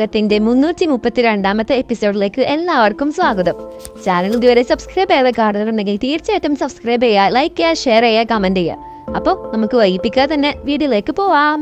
ത്തിന്റെ 332ാമത്തെ എപ്പിസോഡിലേക്ക് എല്ലാവർക്കും സ്വാഗതം. ചാനൽ ഇതുവരെ സബ്സ്ക്രൈബ് ചെയ്യാതെ കാണുന്നുണ്ടെങ്കിൽ തീർച്ചയായിട്ടും സബ്സ്ക്രൈബ് ചെയ്യുക, ലൈക്ക് ചെയ്യുക, ഷെയർ ചെയ്യുക, കമന്റ് ചെയ്യുക. അപ്പോൾ നമുക്ക് വൈകിപ്പിക്കാതെ തന്നെ വീഡിയോയിലേക്ക് പോവാം.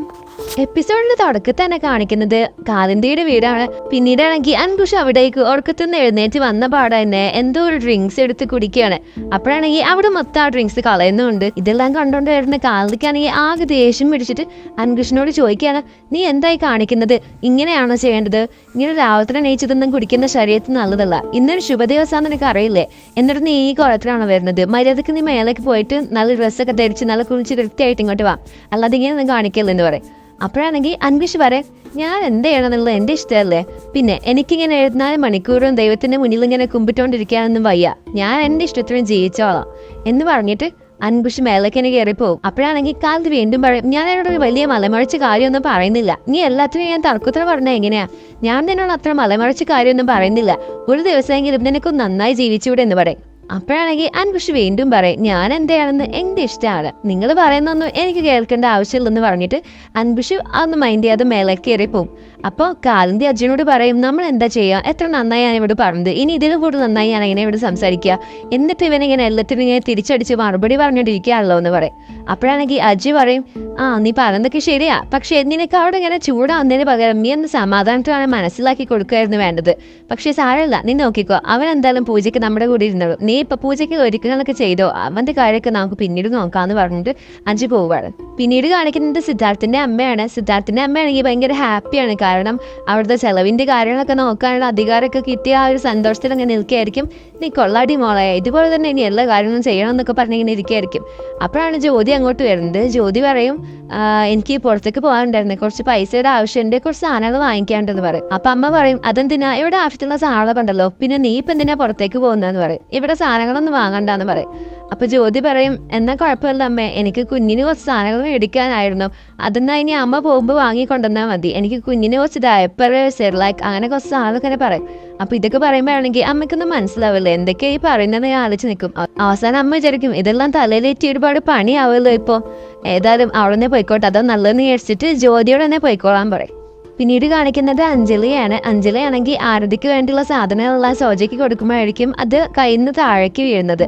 എപ്പിസോഡിന്റെ തുടക്കത്തിൽ തന്നെ കാണിക്കുന്നത് കാലിന്തിയുടെ വീടാണ്. പിന്നീടാണെങ്കിൽ അൻകുഷ് അവിടേക്ക് ഉറക്കത്തുനിന്ന് എഴുന്നേറ്റ് വന്ന പാടെ തന്നെ എന്തോ ഒരു ഡ്രിങ്ക്സ് എടുത്ത് കുടിക്കുകയാണ്. അപ്പോഴാണെങ്കിൽ അവിടെ മൊത്തം ആ ഡ്രിങ്ക്സ് കളയുന്നുണ്ട്. ഇതെല്ലാം കണ്ടോണ്ട് വരുന്ന കാലിന്തിക്കാണെങ്കിൽ ആകെ ദേഷ്യം പിടിച്ചിട്ട് അൻകുഷിനോട് ചോദിക്കുകയാണ്, നീ എന്തായി കാണിക്കുന്നത്? ഇങ്ങനെയാണോ ചെയ്യേണ്ടത്? ഇങ്ങനെ രാവിലെ എണീച്ചതൊന്നും കുടിക്കുന്ന ശരീരത്തിന് നല്ലതല്ല. ഇന്നൊരു ശുഭദിവസം നിനക്ക് അറിയില്ലേ? എന്നിട്ട് നീ ഈ കുളത്തിലാണോ വരുന്നത്? മര്യാദക്ക് നീ മേലേക്ക് പോയിട്ട് നല്ല ഡ്രസ്സൊക്കെ ധരിച്ച് നല്ല കുളിച്ച് വൃത്തിയായിട്ട് ഇങ്ങോട്ട് വാ, അല്ലാതെ ഇങ്ങനെ ഒന്നും കാണിക്കല്ലെന്ന് പറയും. അപ്പോഴാണെങ്കിൽ അൻകുഷ് പറയും, ഞാൻ എന്ത് ചെയ്യണമെന്നുള്ളത് എൻ്റെ ഇഷ്ടമല്ലേ, പിന്നെ എനിക്കിങ്ങനെ 74 മണിക്കൂറും ദൈവത്തിന്റെ മുന്നിൽ ഇങ്ങനെ കുമ്പിട്ടോണ്ടിരിക്കാനൊന്നും വയ്യ, ഞാൻ എൻ്റെ ഇഷ്ടത്തിന് ജീവിച്ചോളാം എന്ന് പറഞ്ഞിട്ട് അൻകുഷ് മേലേക്കിനെ കയറിപ്പോവും. അപ്പോഴാണെങ്കിൽ കാലത്ത് വീണ്ടും പറയും, ഞാൻ എന്നോട് ഒരു വലിയ മലമറിച്ച കാര്യമൊന്നും പറയുന്നില്ല, നീ എല്ലാത്തിനും ഞാൻ തർക്കുത്തര പറഞ്ഞ എങ്ങനെയാ? ഞാൻ നിന്നോട് അത്ര മലമറിച്ച കാര്യമൊന്നും പറയുന്നില്ല, ഒരു ദിവസമെങ്കിലും നിനക്കൊന്ന് നന്നായി ജീവിച്ചൂടെ എന്ന് പറയും. അപ്പോഴാണെങ്കിൽ അൻകുഷ് വീണ്ടും പറയും, ഞാൻ എന്താണെന്ന് എൻ്റെ ഇഷ്ടമാണ്, നിങ്ങൾ പറയുന്നൊന്നും എനിക്ക് കേൾക്കേണ്ട ആവശ്യമില്ലെന്ന് പറഞ്ഞിട്ട് അൻകുഷ് അതൊന്ന് മൈൻഡ് ചെയ്യാതെ മേലേക്ക് കയറി പോവും. അപ്പോൾ കാലിന്തി അർജുനോട് പറയും, നമ്മൾ എന്താ ചെയ്യുക? എത്ര നന്നായി ഞാൻ ഇവിടെ പറഞ്ഞത്, ഇനി ഇതിൽ കൂടുതൽ നന്നായി ഞാൻ എങ്ങനെ ഇവിടെ സംസാരിക്കുക? എന്നിട്ട് ഇവനിങ്ങനെ എല്ലാത്തിനും ഇങ്ങനെ തിരിച്ചടിച്ച് മറുപടി പറഞ്ഞുകൊണ്ടിരിക്കുകയാണല്ലോ എന്ന് പറയും. അപ്പോഴാണെങ്കിൽ അജി പറയും, നീ പറഞ്ഞതൊക്കെ ശരിയാ, പക്ഷെ നിനക്ക് അവിടെ ഇങ്ങനെ ചൂടാവുന്നതിന് പകരം നീ ഒന്ന് സമാധാനത്തോടെ മനസ്സിലാക്കി കൊടുക്കുകയായിരുന്നു വേണ്ടത്. പക്ഷെ സാരമില്ല, നീ നോക്കിക്കോ, അവൻ എന്തായാലും പൂജയ്ക്ക് നമ്മുടെ കൂടെ ഇരുന്നത്, നീ ഇപ്പൊ പൂജയ്ക്ക് ഒരുക്കങ്ങളൊക്കെ ചെയ്തോ, അവന്റെ കാര്യമൊക്കെ നമുക്ക് പിന്നീട് നോക്കാന്ന് പറഞ്ഞിട്ട് അജി പോവുകയാണ്. പിന്നീട് കാണിക്കുന്നത് സിദ്ധാർത്ഥിന്റെ അമ്മയാണ്. സിദ്ധാർത്ഥിന്റെ അമ്മയാണെങ്കിൽ ഭയങ്കര ഹാപ്പിയാണ്, കാരണം അവിടുത്തെ ചെലവിന്റെ കാര്യങ്ങളൊക്കെ നോക്കാനുള്ള അധികാരമൊക്കെ കിട്ടിയ ആ ഒരു സന്തോഷത്തിൽ അങ്ങനെ നിൽക്കുകയായിരിക്കും. നീ കൊള്ളാടി മോളെ, ഇതുപോലെ തന്നെ ഇനി എല്ലാ കാര്യങ്ങളും ചെയ്യണം എന്നൊക്കെ പറഞ്ഞിങ്ങനെ ഇരിക്കുകയായിരിക്കും. അപ്പോഴാണ് ജ്യോതി അങ്ങോട്ട് വരുന്നത്. ജ്യോതി പറയും, എനിക്ക് പുറത്തേക്ക് പോകാനുണ്ടായിരുന്നു, കുറച്ച് പൈസയുടെ ആവശ്യമുണ്ട്, കുറച്ച് സാധനങ്ങൾ വാങ്ങിക്കാണ്ടെന്ന് പറയും. അപ്പൊ അമ്മ പറയും, അതെന്തിനാ? ഇവിടെ ആവശ്യത്തിലുള്ള സാധനങ്ങളൊക്കെ ഉണ്ടല്ലോ, പിന്നെ നീ ഇപ്പൊ എന്തിനാ പുറത്തേക്ക് പോകുന്നതെന്ന് പറയും. ഇവിടെ സാധനങ്ങളൊന്നും വാങ്ങണ്ടെന്ന് പറയും. അപ്പൊ ജ്യോതി പറയും, എന്നാ കുഴപ്പമില്ല അമ്മേ, എനിക്ക് കുഞ്ഞിന് കുറച്ച് സാധനങ്ങൾ മേടിക്കാനായിരുന്നു, അതെന്നാ ഇനി അമ്മ പോകുമ്പോൾ വാങ്ങിക്കൊണ്ടുവന്നാൽ മതി, എനിക്ക് കുഞ്ഞിന് കുറച്ച് ഡയപ്പർ, സെർലാക്ക്, അങ്ങനെ കുറച്ച് സാധനമൊക്കെ പറയും. അപ്പൊ ഇതൊക്കെ പറയുമ്പോഴാണെങ്കിൽ അമ്മയ്ക്കൊന്നും മനസ്സിലാവില്ല എന്തൊക്കെയാ ഈ പറയുന്നത്. ഞാൻ ആലോചിച്ച് നിൽക്കും. അവസാനം അമ്മ വിചാരിക്കും, ഇതെല്ലാം തലയിലേറ്റി ഒരുപാട് പണിയാവുമല്ലോ, ഇപ്പൊ ഏതായാലും അവിടെ തന്നെ പോയിക്കോട്ടെ, അതോ നല്ലതെന്ന് വിചാരിച്ചിട്ട് ജ്യോതിയോട് തന്നെ പോയിക്കോളാൻ പറയും. പിന്നീട് കാണിക്കുന്നത് അഞ്ജലിയാണ്. അഞ്ജലിയാണെങ്കിൽ ആരതിക്ക് വേണ്ടിയുള്ള സാധനങ്ങളെല്ലാം സോജയ്ക്ക് കൊടുക്കുമ്പോഴായിരിക്കും അത് കയ്യിൽ നിന്ന് താഴേക്ക് വീഴുന്നത്.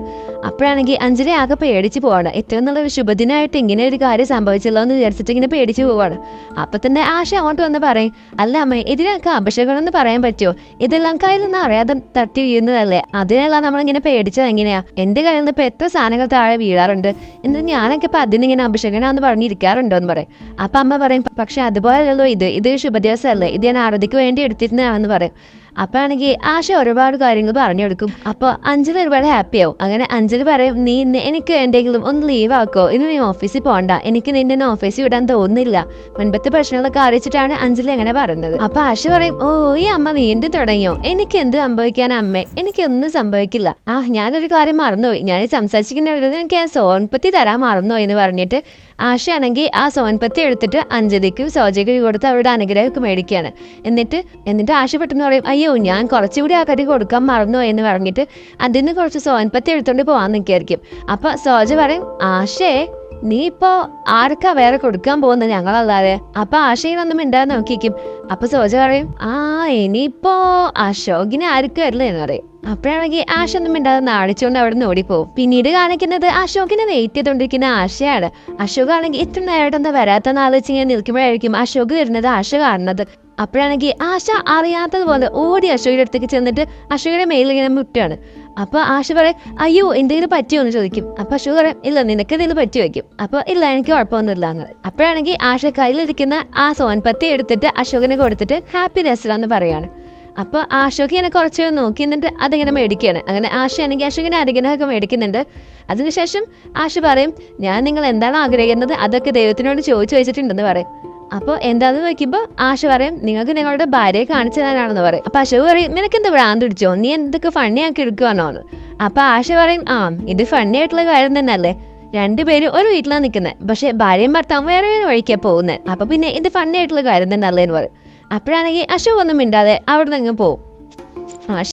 അപ്പോഴാണെങ്കിൽ അഞ്ജലി ആകെ പേടിച്ച് പോവാണ്. ഏറ്റവും നല്ലൊരു ശുഭദിനമായിട്ട് ഇങ്ങനെ ഒരു കാര്യം സംഭവിച്ചല്ലോ എന്ന് വിചാരിച്ചിട്ട് ഇങ്ങനെ പേടിച്ച് പോവാണ്. അപ്പൊ തന്നെ ആശ അങ്ങോട്ട് വന്ന് പറയും, അല്ല അമ്മ, ഇതിനൊക്കെ അപശകനം എന്ന് പറയാൻ പറ്റുമോ? ഇതെല്ലാം കയ്യിൽ നിന്ന് അറിയാതെ തട്ടി വീഴുന്നതല്ലേ, അതിനെല്ലാം നമ്മളിങ്ങനെ പേടിച്ചത് എങ്ങനെയാ? എന്റെ കയ്യിൽ നിന്ന് ഇപ്പൊ എത്ര സാധനങ്ങൾ താഴെ വീഴാറുണ്ട്, എന്നിട്ട് ഞാനൊക്കെ ഇപ്പൊ അതിനിങ്ങനെ അപശകനാന്ന് പറഞ്ഞിരിക്കാറുണ്ടോ എന്ന് പറയും. അപ്പൊ അമ്മ പറയും, പക്ഷെ അതുപോലെയല്ലോ ഇത് ശുഭദിവസമല്ലേ, ഇത് ഞാൻ ആരതിക്ക് വേണ്ടി എടുത്തിരുന്നതാണെന്ന് പറയും. അപ്പൊ ആണെങ്കിൽ ആശ ഒരുപാട് കാര്യങ്ങൾ പറഞ്ഞു കൊടുക്കും. അപ്പൊ അഞ്ജലി ഒരുപാട് ഹാപ്പി ആവും. അങ്ങനെ അഞ്ജലി പറയും, നീ ഇന്ന് എനിക്ക് എന്തെങ്കിലും ഒന്ന് ലീവ് ആക്കോ, ഇന്ന് നീ ഓഫീസിൽ പോകണ്ട, എനിക്ക് നിന്നെ ഓഫീസിൽ വിടാൻ തോന്നുന്നില്ല. മുൻപത്തെ പ്രശ്നങ്ങളൊക്കെ അറിയിച്ചിട്ടാണ് അഞ്ജലി അങ്ങനെ പറയുന്നത്. അപ്പൊ ആശ പറയും, ഈ അമ്മ വീണ്ടും തുടങ്ങിയോ? എനിക്ക് എന്ത് സംഭവിക്കാൻ അമ്മേ? എനിക്കൊന്നും സംഭവിക്കില്ല. ഞാനൊരു കാര്യം മറന്നുപോയി, ഞാൻ സംസാരിച്ചിരിക്കുന്ന എനിക്ക് ആ സോൻപത്തി തരാൻ മറന്നുപോയി എന്ന് പറഞ്ഞിട്ട് ആശയാണെങ്കിൽ ആ സോൻപത്തി എടുത്തിട്ട് അഞ്ജലിക്കും സോജയ്ക്കും കൊടുത്ത് അവരുടെ അനുഗ്രഹമൊക്കെ മേടിക്കുകയാണ്. എന്നിട്ട് ആശ പെട്ടെന്ന് പറയും, അയ്യോ ഞാൻ കുറച്ചുകൂടി ആ കടി കൊടുക്കാൻ മറന്നു എന്ന് പറഞ്ഞിട്ട് അതിന് കുറച്ച് സോൻപത്തി എടുത്തോണ്ട് പോവാൻ നിൽക്കായിരിക്കും. അപ്പൊ സോജ പറയും, ആശേ നീ ഇപ്പോ ആർക്കാ വേറെ കൊടുക്കാൻ പോകുന്നത്, ഞങ്ങളല്ലാതെ? അപ്പൊ ആശയിനൊന്നും മിണ്ടാതെ നോക്കിക്കും. അപ്പൊ സോജ പറയും, ഇനിയിപ്പോ അശോകിനെ ആർക്കും വരില്ല എന്ന് പറയും. അപ്പോഴാണെങ്കിൽ ആശ ഒന്നും മിണ്ടാതെ നാടിച്ചുകൊണ്ട് അവിടെ നിന്ന് ഓടിപ്പോവും. പിന്നീട് കാണിക്കുന്നത് അശോകിനെ വെയിറ്റ് ചെയ്തോണ്ടിരിക്കുന്ന ആശയാണ്. അശോക് ആണെങ്കിൽ ഇത്ര നേരമായിട്ട് എന്താ വരാത്തെന്ന് ആലോചിച്ച് ഇങ്ങനെ നിൽക്കുമ്പോഴായിരിക്കും അശോക് വരുന്നത് ആശ കാണുന്നത്. അപ്പോഴാണെങ്കിൽ ആശ അറിയാത്തതുപോലെ ഓടി അശോകിന്റെ അടുത്തേക്ക് ചെന്നിട്ട് അശോകിന്റെ മേലിൽ ഇങ്ങനെ മുട്ടാണ്. അപ്പൊ ആശ പറയും, അയ്യോ എന്തെങ്കിലും പറ്റിയോ എന്ന് ചോദിക്കും. അപ്പൊ അശോക് പറയും, ഇല്ല നിനക്ക് എന്തെങ്കിലും പറ്റി വയ്ക്കും. അപ്പൊ ഇല്ല എനിക്ക് കുഴപ്പമൊന്നുമില്ല എന്ന്. അപ്പോഴാണെങ്കിൽ ആശ കയ്യിലിരിക്കുന്ന ആ സോൻപത്തി എടുത്തിട്ട് അശോകിനെ കൊടുത്തിട്ട് ഹാപ്പി രസലാന്ന് പറയാണ്. അപ്പൊ അശോക് ഇങ്ങനെ കുറച്ച് നോക്കി എന്നിട്ട് അതിങ്ങനെ മേടിക്കുകയാണ്. അങ്ങനെ ആശയാണെങ്കിൽ അശോകിനെ അനുഗ്രഹമൊക്കെ മേടിക്കുന്നുണ്ട്. അതിനുശേഷം ആശ പറയും, ഞാൻ നിങ്ങൾ എന്താണ് ആഗ്രഹിക്കുന്നത് അതൊക്കെ ദൈവത്തിനോട് ചോദിച്ചു വെച്ചിട്ടുണ്ടെന്ന് പറയും. അപ്പോൾ എന്താണെന്ന് നോക്കുമ്പോൾ ആശ പറയും, നിങ്ങൾക്ക് നിങ്ങളുടെ ഭാര്യയെ കാണിച്ചു തരാനാണെന്ന് പറയും. അപ്പൊ അശോക് പറയും, നിനക്ക് എന്താ ഭ്രാന്ത് പിടിച്ചോ, നീ എന്തൊക്കെ ഫണ്ണിയാക്കി എടുക്കുവാണോ എന്ന്. അപ്പൊ ആശ പറയും, ഇത് ഫണ്ണി ആയിട്ടുള്ള കാര്യം തന്നെ അല്ലേ, രണ്ടുപേരും ഒരു വീട്ടിലാണ് നിൽക്കുന്നത്, പക്ഷെ ഭാര്യയും ഭർത്താവും വേറെ വഴിക്കാണ് പോകുന്നത്, അപ്പൊ പിന്നെ ഇത് ഫണ്ണി ആയിട്ടുള്ള കാര്യം തന്നെ അല്ലേന്ന് പറയും. അപ്പോഴാണെങ്കിൽ അശോക് ഒന്നും മിണ്ടാതെ അവിടെ നിന്ന് പോവും.